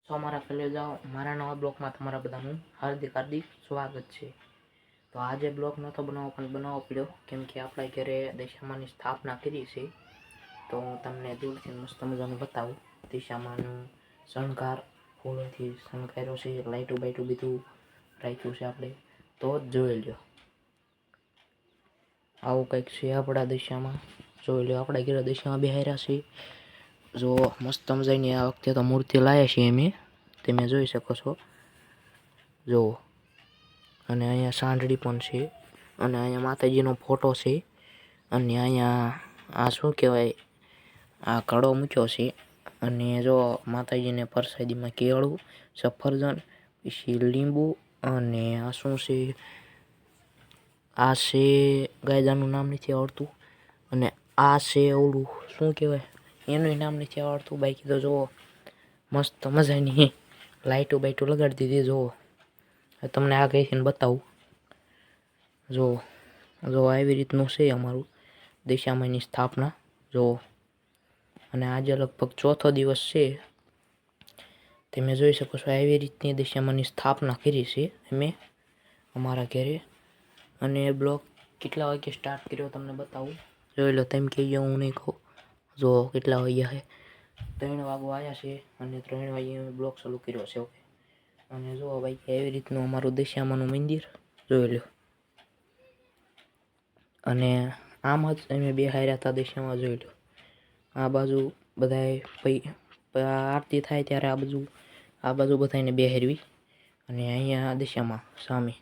તો અમારા ફેલે જાઓ મારા નવા બ્લોગમાં તમારા બધાનું હાર્દિક હાર્દિક સ્વાગત છે. તો આજે બ્લોગ નહોતો બનાવવો પણ બનાવવો પડ્યો કેમ કે આપણા ઘરે દશામાની સ્થાપના કરી છે. તો હું તમને દૂરથી મસ્ત મજાનું બતાવું. દશામાનું શણગાર ફૂલોથી શણગાર્યો છે, લાઇટું બાઇટું બધું રાખ્યું છે આપણે, તો જ જોઈ લો. આવું કંઈક છે આપણા દશામાં, જોઈ લો. આપણા ઘરે દશામાં બેહાર્યા છે. જો મસ્ત મજાની આ વખતે તો મૂર્તિ લાવ્યા છીએ અમે, તમે જોઈ શકો છો. જુઓ, અને અહીંયા સાંઢળી પણ છે, અને અહીંયા માતાજીનો ફોટો છે, અને અહીંયા આ શું કહેવાય, આ ઘડો મૂક્યો છે. અને જો માતાજીને પ્રસાદીમાં કેળું, સફરજન, પછી લીંબુ, અને આ શું છે, આ છે ગાયદાનું નામ નથી આવડતું, અને આ છે ઓલું શું કહેવાય એનું નામ નથી આવડતું. બાકી તો જુઓ મસ્ત મજાની લાઇટો બાઇટો લગાડી દીધી. જુઓ તમને આ કહીને બતાવું. જો આવી રીતનું છે અમારું દશામાની સ્થાપના. જુઓ, અને આજે લગભગ ચોથો દિવસ છે. તમે જોઈ શકો છો આવી રીતની દશામાની સ્થાપના કરી છે અમે અમારા ઘરે. અને બ્લોગ કેટલા વાગે સ્ટાર્ટ કર્યો તમને બતાવું. જોઈ લો, તેમ કહેજો, હું નહીં કહું. જો કેટલા વાગ્યા છે, 3 વાગવા આવ્યા છે, અને 3 વાગે અમે બ્લોગ ચાલુ કર્યો છે. ઓકે, અને જુઓ ભાઈ એવી રીતનું અમારું દશામાનું મંદિર જોઈ લો. અને આમ જ અમે બેહાર્યા હતા દશામાં. જોઈ લો, આ બાજુ બધાય આરતી થાય ત્યારે આ બાજુ બધાને બેહારવી, અને અહીંયા દશામાં સામે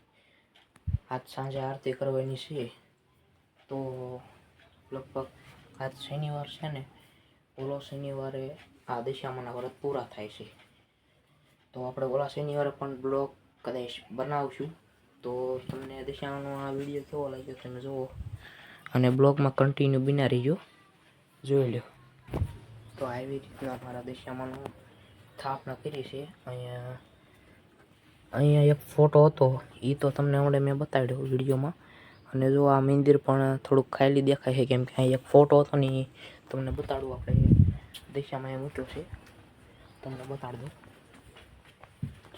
આજ સાંજે આરતી કરવાની છે. તો લગભગ આજ શનિવાર છે ને, ઓલો શનિવારે આ દશામાના વ્રત પૂરા થાય છે. તો આપણે ઓલા શનિવારે પણ બ્લોગ કદાચ બનાવશું. તો તમને દશામાનો આ વિડીયો કેવો લાગ્યો તમે જુઓ, અને બ્લોગમાં કન્ટિન્યુ બના રહીજો, જોઈ લો. તો આવી રીતના અમારા દશામાનો સ્થાપના કરી છે. અહીંયા એક ફોટો હતો, એ તો તમને હમણાં મેં બતાવ્યો વિડીયોમાં. અને જો આ મંદિર પણ થોડુંક ખાલી દેખાય છે કેમ કે અહીં એક ફોટો હતો ને, એ તમને બતાડું. આપણે દશામાં એ મૂક્યો છે, તમને બતાડી દઉં,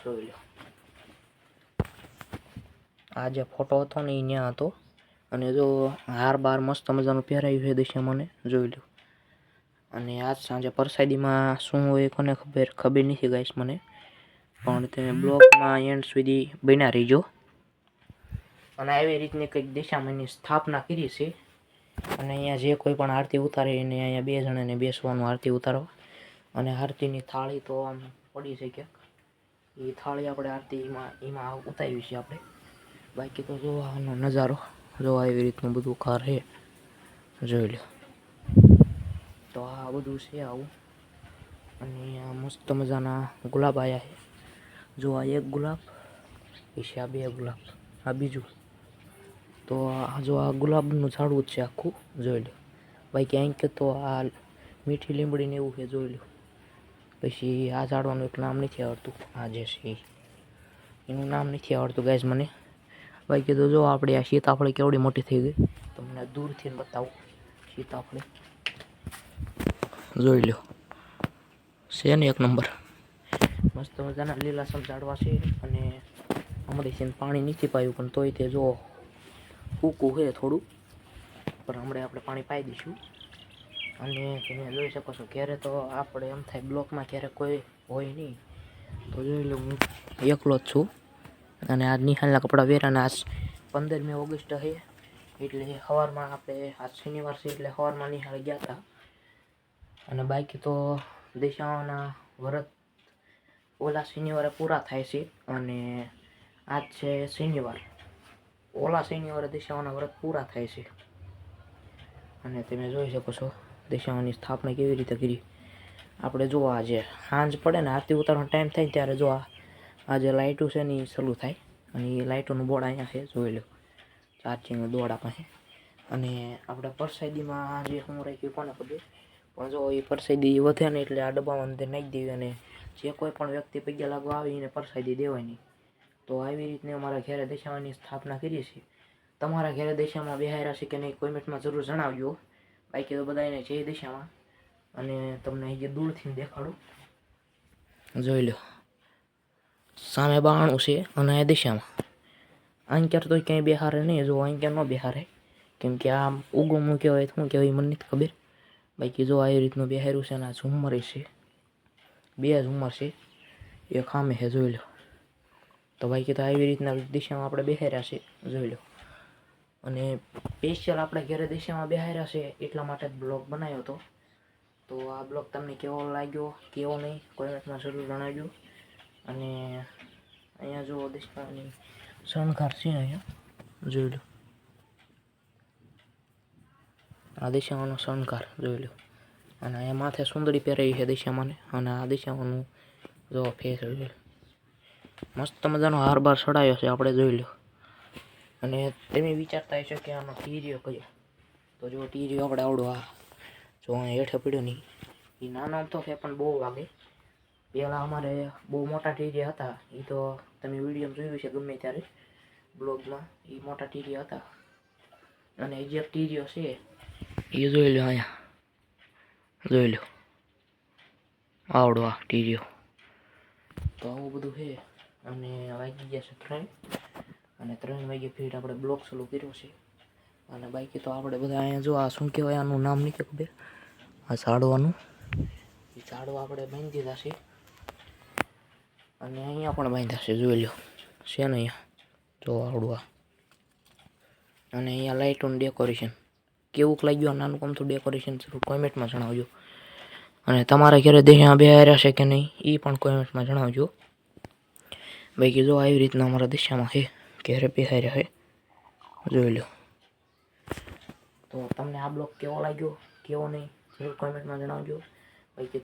જોઈ લો. આ જે ફોટો હતો ને એ ત્યાં હતો. અને જો હાર બાર મસ્ત મજાનું પહેરાયું છે દશામાને, જોઈ લો. અને આજ સાંજે પ્રસાદીમાં શું હોય કોને ખબર નથી ગાઈસ મને, પણ તમે બ્લોગમાં એન્ડ સુધી બન્યા રહીજો. અને આવી રીતની કંઈક દશામાની સ્થાપના કરી છે. અને અહીંયા જે કોઈ પણ આરતી ઉતારે એને અહીંયા 2 જણાને બેસવાનું આરતી ઉતારવા. અને આરતીની થાળી તો આમ પડી છે ક્યાંક, એ થાળી આપણે આરતીમાં એમાં ઉતારી છે આપણે. બાકી તો જો આનો નજારો, જો આવી રીતનું બધું કાર છે, જોઈ લો. તો આ બધું છે આવું. અને આ મસ્ત મજાના ગુલાબ આવ્યા છે. જો આ એક ગુલાબ, પછી આ 2 ગુલાબ, આ બીજું. તો જો આ ગુલાબનું ઝાડવું જ છે આખું, જોઈ લો. બાકી અહીં કે તો આ મીઠી લીમડીને એવું છે, જોઈ લો. પછી આ ઝાડવાનું એક નામ નથી આવડતું, આ જે છે એનું નામ નથી આવડતું ગાઈઝ મને. બાકી તો જો આપણે આ સીતાફળ કેવડી મોટી થઈ ગઈ, તમને દૂરથી બતાવું. સીતાફળ જોઈ લો, છે ને એક નંબર. મસ્ત મજાના લીલાછમ ઝાડવા છે. અને અમારી છે પાણી નથી પાયું, પણ તોય તે જો સૂકું છે થોડું, પણ હમણાં આપણે પાણી પાઈ દઈશું. અને તમે જોઈ શકો છો ક્યારે તો આપણે એમ થાય બ્લોકમાં ક્યારેક કોઈ હોય નહીં, તો જોઈ લો હું એકલો જ છું. અને આજ નિહાલના કપડાં પહેર્યા. આજ 15મી ઓગસ્ટ છે, એટલે સવારમાં આપણે આજ શનિવાર છે એટલે સવારમાં નિહાળ ગયા હતા. અને બાકી તો દશામાના વ્રત ઓલા શનિવારે પૂરા થાય છે. અને આજ છે શનિવાર, ઓલા શનિવારે દશામાના વ્રત પૂરા થાય છે. અને તમે જોઈ શકો છો દશામાની સ્થાપના કેવી રીતે કરી. આપણે જો આજે સાંજ પડે ને, આરતી ઉતારવાનો ટાઈમ થાય ત્યારે જો આ જે લાઇટો છે ને એ ચાલુ થાય. અને એ લાઇટોનું બોર્ડ અહીંયા છે, જોઈ લો, ચાર્જિંગનું દોડા પાસે. અને આપણે પ્રસાદીમાં જે હું રાખ્યું કોને ખબર, પણ જો એ પ્રસાદી વધે ને એટલે આ ડબ્બામાં અંદર નાખી દેવી. અને જે કોઈ પણ વ્યક્તિ પગે લાગવા આવે એને પ્રસાદી દેવાની. તો આવી રીતને અમારા ઘરે દશામાની સ્થાપના કરી છે. તમારા ઘરે દશામાં બેહાર્યા છે કે નહીં કોમેન્ટમાં જરૂર જણાવજો. બાકી તો બધાને જય દશામાં. અને તમને જે દૂરથી દેખાડું, જોઈ લો. સામે બાણું છે અને આ દિશામાં આંક્યાર તો ક્યાંય બેહારે નહીં. જો આંક્યાર ન બેહારે કેમ કે આમ ઉગમનું કહેવાય શું કહેવાય મને નથી ખબર. બાકી જો આવી રીતનું બેહાર્યું છે અને આ ઝુમ્મર છે, 2 ઝુમ્મર છે, એક સામે છે જોઈ લો. તો બાકી તો આવી રીતના દિશામાં આપણે બેહાર્યા છે જોઈ લો. અને સ્પેશિયલ આપણે ઘરે દિશામાં બેહાર્યા છે એટલા માટે જ બ્લોગ બનાવ્યો હતો. તો આ બ્લોગ તમને કેવો લાગ્યો કેવો નહીં કોમેન્ટમાં જરૂર જણાવજો. અને અહીંયા જો દિશાની શણગાર છે, અહીંયા જોઈ લો. આ દિશામાંનો શણગાર જોઈ લો. અને અહીંયા માથે સુંદરી પહેરાવી છે દિશામાં. અને આ દિશામાંનું જો ફેસ જોઈ લો. મસ્ત મજાનો હાર બાર ચડાવ્યો છે આપણે જોઈ લો. અને તમે વિચારતા હશો કે આનો ટીરિયો કયો, તો જો ટીરિયો આપણે આવડો આ જો અહીંયા હેઠે પડ્યો નહીં, એ નાનો આમ તો છે પણ બહુ વાગે. પહેલાં અમારે બહુ મોટા ટીરિયા હતા, એ તો તમે વિડીયો જોયું છે ગમે ત્યારે બ્લોગમાં, એ મોટા ટીરિયા હતા. અને જે ટીરિયો છે એ જોઈ લો, અહીંયા જોઈ લો આવડો આ ટીરિયો. તો આવું બધું છે. અને વાગી ગયા છે 3 અને 3 વાગે ફીટ આપણે બ્લોક ચાલુ કર્યો છે. અને બાકી તો આપણે બધા અહીંયા જો આ શું કહેવાય આનું નામ નથી ખબર, આ ઝાડવાનું એ ઝાડવા આપણે બાંધી દીધા છે. અને અહીંયા પણ બાંધ્યા છે જોઈ લો છે ને અહીંયા જો આવડું આ. અને અહીંયા લાઇટોનું ડેકોરેશન કેવું લાગ્યું આ નાનું અમથું ડેકોરેશન જરૂર કોમેન્ટમાં જણાવજો. અને તમારા ઘરે દેહમાં બેહાર્યા છે કે નહીં એ પણ કોમેન્ટમાં જણાવજો. બાકી જો આવી રીતના અમારા દિશામાં છે ઘરે બેહાર્યા છે જોઈ લો. તો તમને આ બ્લોગ કેવો લાગ્યો કેવો નહીં જરૂર કોમેન્ટમાં જણાવજો. બાકી